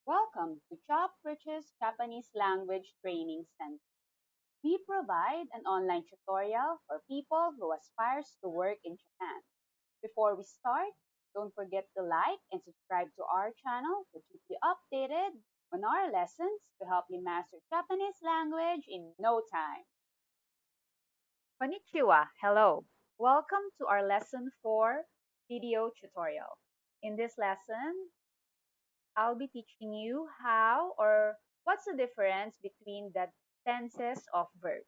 Welcome to Chop Rich's Japanese Language Training Center. We provide an online tutorial for people who aspires to work in Japan. Before we start, don't forget to like and subscribe to our channel to keep you updated on our lessons to help you master Japanese language in no time. Konnichiwa, hello. Welcome to our lesson 4 video tutorial. In this lesson, I'll be teaching you how or what's the difference between the tenses of verbs.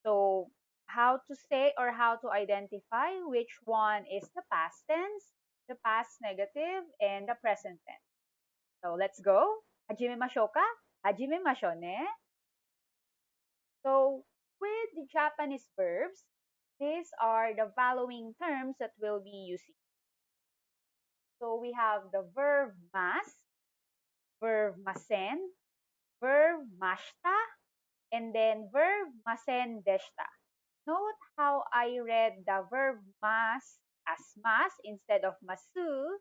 So, how to say or how to identify which one is the past tense, the past negative, and the present tense. So, let's go. Hajime mashou ka? Hajime mashou ne. So, with the Japanese verbs, these are the following terms that we'll be using. So, we have the verb mas, verb masen, verb mashita, and then verb masen deshita. Note how I read the verb mas as mas instead of masu,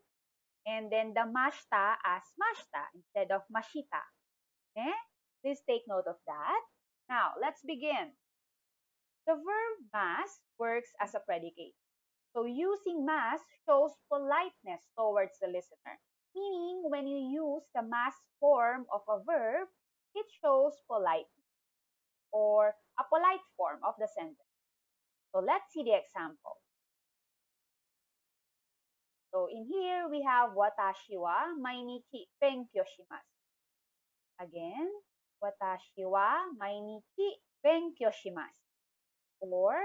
and then the mashita as mashita instead of mashita. Okay? Please take note of that. Now, let's begin. The verb mas works as a predicate. So using mas shows politeness towards the listener. Meaning, when you use the mas form of a verb, it shows politeness or a polite form of the sentence. So let's see the example. So in here, we have watashi wa mainichi benkyou shimasu. Again, watashi wa mainichi benkyou shimasu. Or,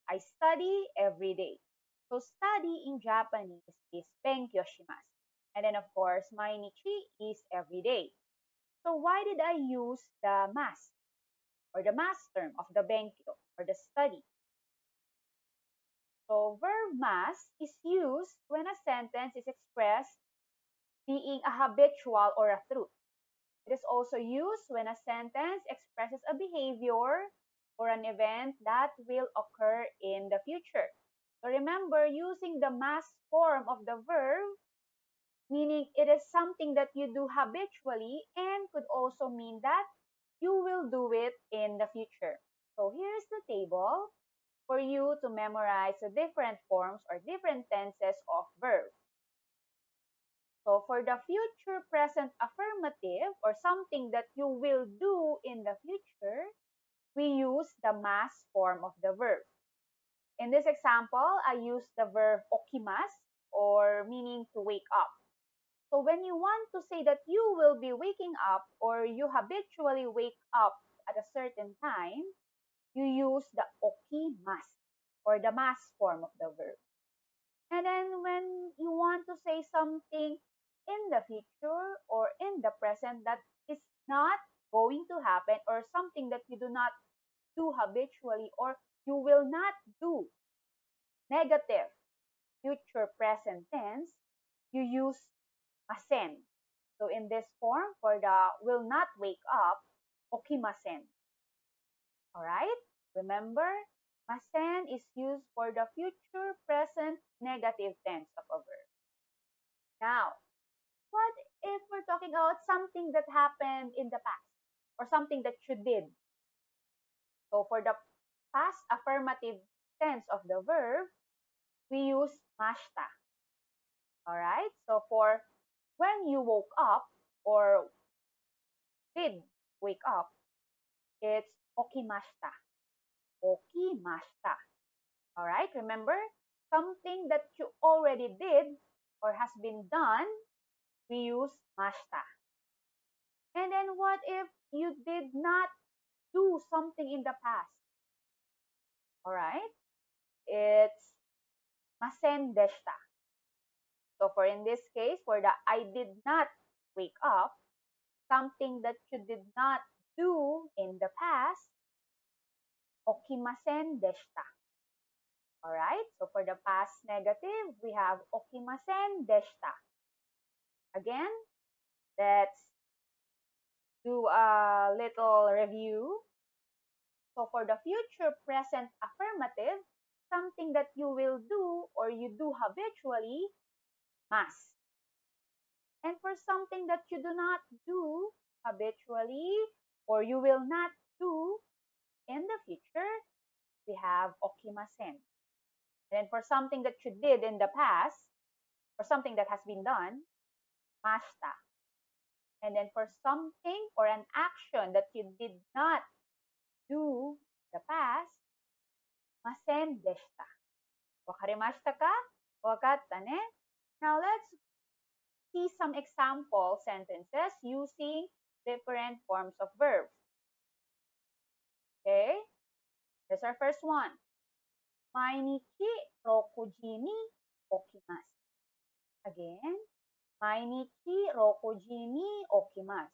I study every day. So study in Japanese is benkyou shimasu. And then of course, mainichi is every day. So why did I use the mas or the mas term of the benkyo or the study? So verb mas is used when a sentence is expressed being a habitual or a truth. It is also used when a sentence expresses a behavior or an event that will occur in the future. So remember, using the mas form of the verb, meaning it is something that you do habitually and could also mean that you will do it in the future. So here's the table for you to memorize the different forms or different tenses of verbs. So for the future present affirmative or something that you will do in the future, we use the mas form of the verb. In this example, I use the verb okimasu or meaning to wake up. So when you want to say that you will be waking up or you habitually wake up at a certain time, you use the okimasu or the mas form of the verb. And then when you want to say something in the future or in the present that is not going to happen or something that you do not do habitually or you will not do, negative future present tense, you use masen. So in this form, for the will not wake up, okimasen. Alright? Remember, masen is used for the future present negative tense of a verb. Now, what if we're talking about something that happened in the past or something that you did? So for the past affirmative tense of the verb, we use mashita. Alright? So for when you woke up or did wake up, it's okimashita. Okimashita. Alright? Remember, something that you already did or has been done, we use mashita. And then what if you did not do something in the past? Alright? It's masen deshita. So for in this case, for the I did not wake up, something that you did not do in the past, okimasen deshita. Alright? So for the past negative, we have okimasen deshita. Again, let's do a little review. So for the future present affirmative, something that you will do or you do habitually, mas. And for something that you do not do habitually or you will not do in the future, we have okimasen. And then for something that you did in the past or something that has been done, mashita. And then for something or an action that you did not do in the past, masen deshita. Wakarimashita ka? Wakatta ne? Now let's see some example sentences using different forms of verbs. Okay, here's our first one. Mainichi rokuji ni okimasu. Again, mainichi rokuji ni okimasu.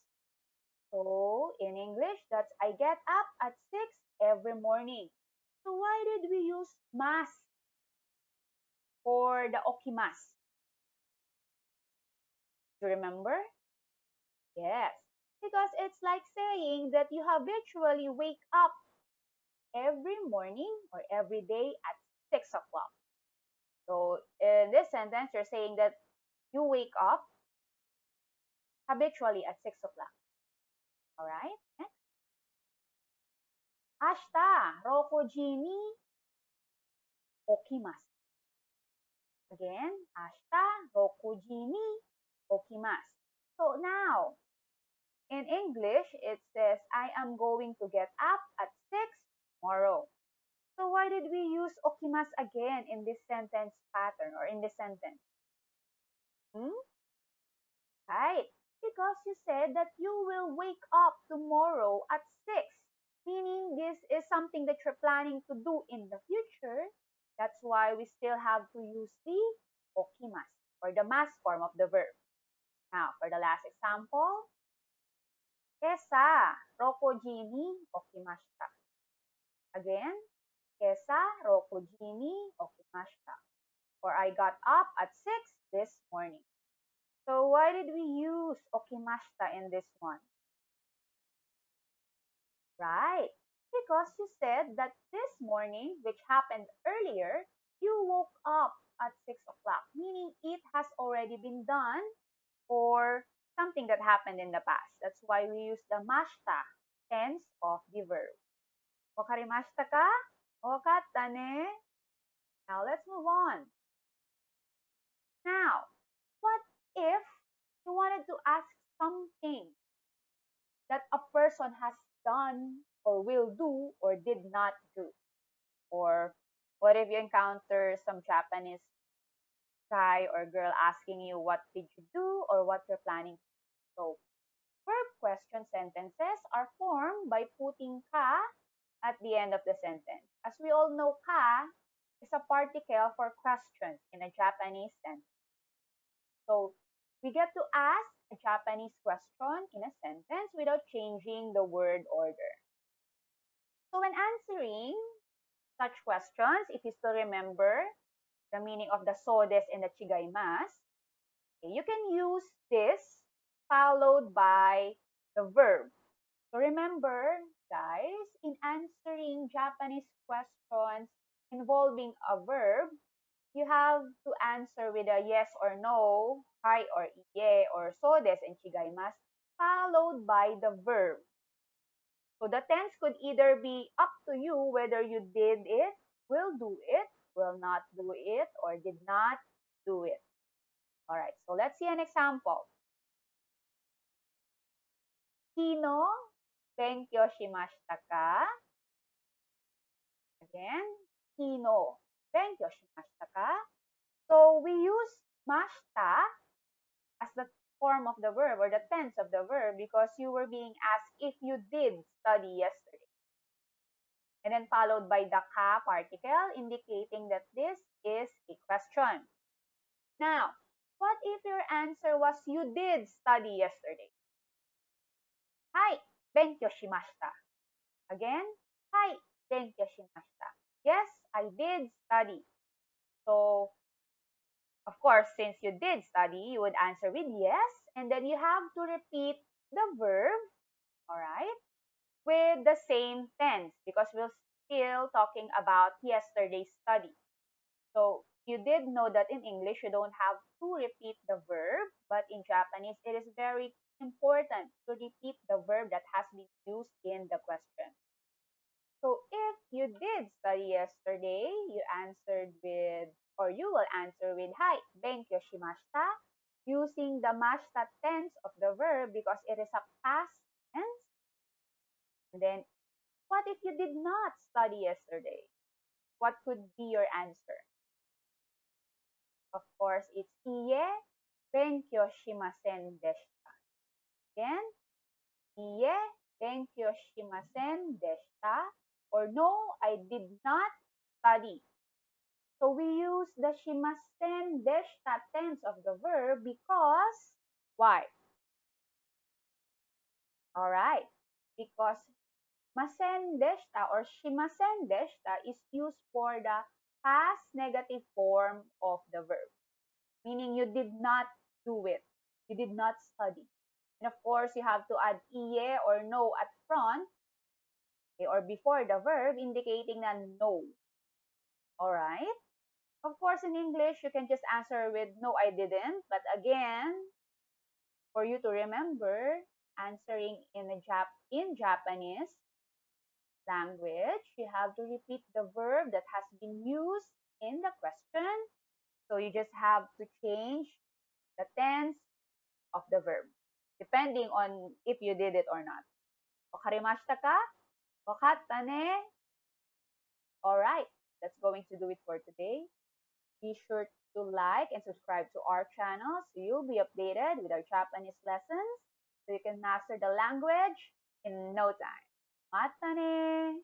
So, in English, that's I get up at 6 every morning. So, why did we use mas for the okimasu? Do you remember? Yes, because it's like saying that you habitually wake up every morning or every day at 6 o'clock. So in this sentence, you're saying that you wake up habitually at 6 o'clock. All right? Next. Ashita rokuji ni okimasu. Again, ashita rokuji ni okimasu. So now, in English, it says, I am going to get up at 6 tomorrow. So why did we use okimasu again in this sentence pattern or in this sentence? Right, because you said that you will wake up tomorrow at 6, meaning this is something that you're planning to do in the future. That's why we still have to use the okimasu or the mas form of the verb. Now, for the last example, kesa rokuji ni okimashita. Again, kesa rokuji ni okimashita. Or I got up at 6 this morning. So why did we use okimashita in this one? Right, because you said that this morning, which happened earlier, you woke up at 6 o'clock, meaning it has already been done or something that happened in the past. That's why we use the mashita tense of the verb. Wakarimashita ka? Wakatta ne? Now let's move on. Now, what if you wanted to ask something that a person has done or will do or did not do? Or what if you encounter some Japanese guy or girl asking you what did you do or what you're planning to do? So verb question sentences are formed by putting ka at the end of the sentence. As we all know, ka is a particle for questions in a Japanese sentence. So we get to ask a Japanese question in a sentence without changing the word order. So when answering such questions, if you still remember the meaning of the so des and the chigaimasu, okay, you can use this followed by the verb. So remember, guys, in answering Japanese questions involving a verb, you have to answer with a yes or no, hi or iye, or so des and chigaimasu, followed by the verb. So the tense could either be up to you whether you did it, will do it, will not do it, or did not do it. All right, so let's see an example. Kino benkyo shimashita ka? Again, kino benkyo shimashita ka? So we use mashita as the form of the verb or the tense of the verb because you were being asked if you did study yesterday. And then followed by the ka particle indicating that this is a question. Now, what if your answer was you did study yesterday? Hai, benkyo shimashita. Again, hai, benkyo shimashita. Yes, I did study. So, of course, since you did study, you would answer with yes, and then you have to repeat the verb, all right, with the same tense because we're still talking about yesterday's study. So you did know that in English, you don't have to to repeat the verb, but in Japanese, it is very important to repeat the verb that has been used in the question. So if you did study yesterday, you answered with, or you will answer with, Hai, benkyo shimashita, using the mashita tense of the verb because it is a past tense. And then, what if you did not study yesterday? What could be your answer? Of course, it's iie, benkyo shimasen deshita. Again, iie, benkyo shimasen deshita. Or no, I did not study. So we use the shimasen deshita tense of the verb because why? All right, because masen deshita or shimasen deshita is used for the past negative form of the verb, meaning you did not do it, you did not study. And of course, you have to add iye or no at front, okay, or before the verb, indicating that no. All right. Of course, in English, you can just answer with no, I didn't. But again, for you to remember, answering in Japanese language, you have to repeat the verb that has been used in the question. So you just have to change the tense of the verb, depending on if you did it or not. Wakarimashita ka? Wakatta ne? Alright, that's going to do it for today. Be sure to like and subscribe to our channel so you'll be updated with our Japanese lessons so you can master the language in no time. Mata ne!